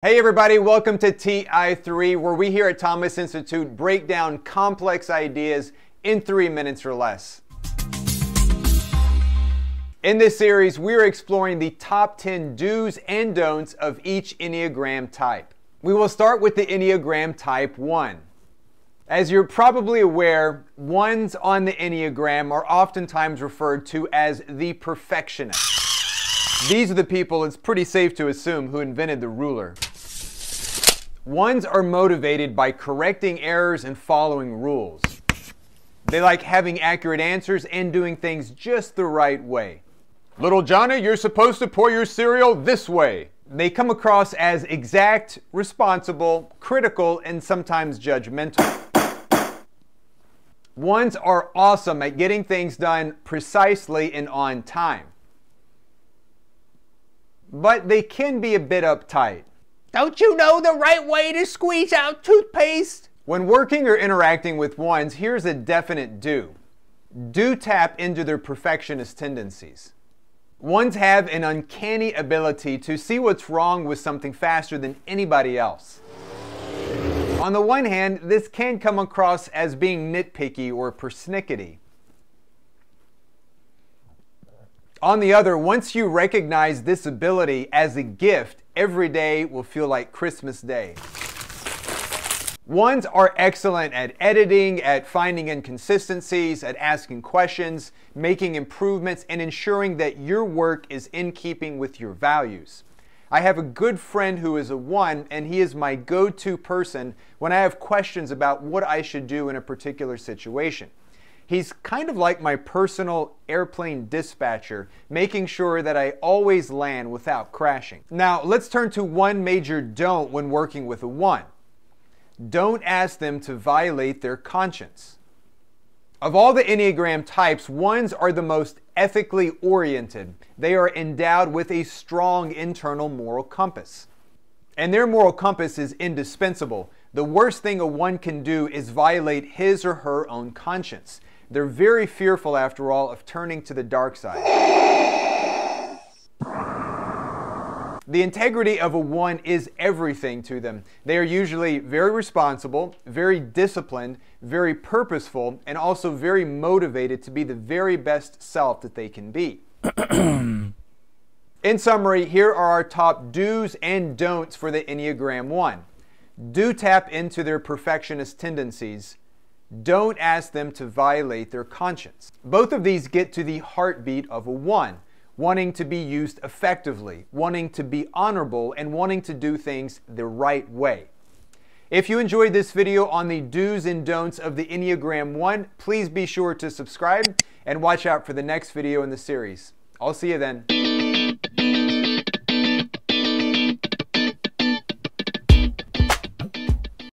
Hey everybody, welcome to TI3, where we here at Thomas Institute break down complex ideas in 3 minutes or less. In this series, we're exploring the top 10 do's and don'ts of each Enneagram type. We will start with the Enneagram Type 1. As you're probably aware, ones on the Enneagram are oftentimes referred to as the Perfectionist. These are the people, it's pretty safe to assume, who invented the ruler. Ones are motivated by correcting errors and following rules. They like having accurate answers and doing things just the right way. Little Johnny, you're supposed to pour your cereal this way. They come across as exact, responsible, critical, and sometimes judgmental. Ones are awesome at getting things done precisely and on time. But they can be a bit uptight. Don't you know the right way to squeeze out toothpaste? When working or interacting with ones, here's a definite do. Do tap into their perfectionist tendencies. Ones have an uncanny ability to see what's wrong with something faster than anybody else. On the one hand, this can come across as being nitpicky or persnickety. On the other, once you recognize this ability as a gift, every day will feel like Christmas Day. Ones are excellent at editing, at finding inconsistencies, at asking questions, making improvements, and ensuring that your work is in keeping with your values. I have a good friend who is a one, and he is my go-to person when I have questions about what I should do in a particular situation. He's kind of like my personal airplane dispatcher, making sure that I always land without crashing. Now, let's turn to one major don't when working with a one. Don't ask them to violate their conscience. Of all the Enneagram types, ones are the most ethically oriented. They are endowed with a strong internal moral compass. And their moral compass is indispensable. The worst thing a one can do is violate his or her own conscience. They're very fearful, after all, of turning to the dark side. The integrity of a one is everything to them. They are usually very responsible, very disciplined, very purposeful, and also very motivated to be the very best self that they can be. In summary, here are our top do's and don'ts for the Enneagram 1. Do tap into their perfectionist tendencies. Don't ask them to violate their conscience. Both of these get to the heartbeat of a one, wanting to be used effectively, wanting to be honorable, and wanting to do things the right way. If you enjoyed this video on the do's and don'ts of the Enneagram 1, please be sure to subscribe and watch out for the next video in the series. I'll see you then.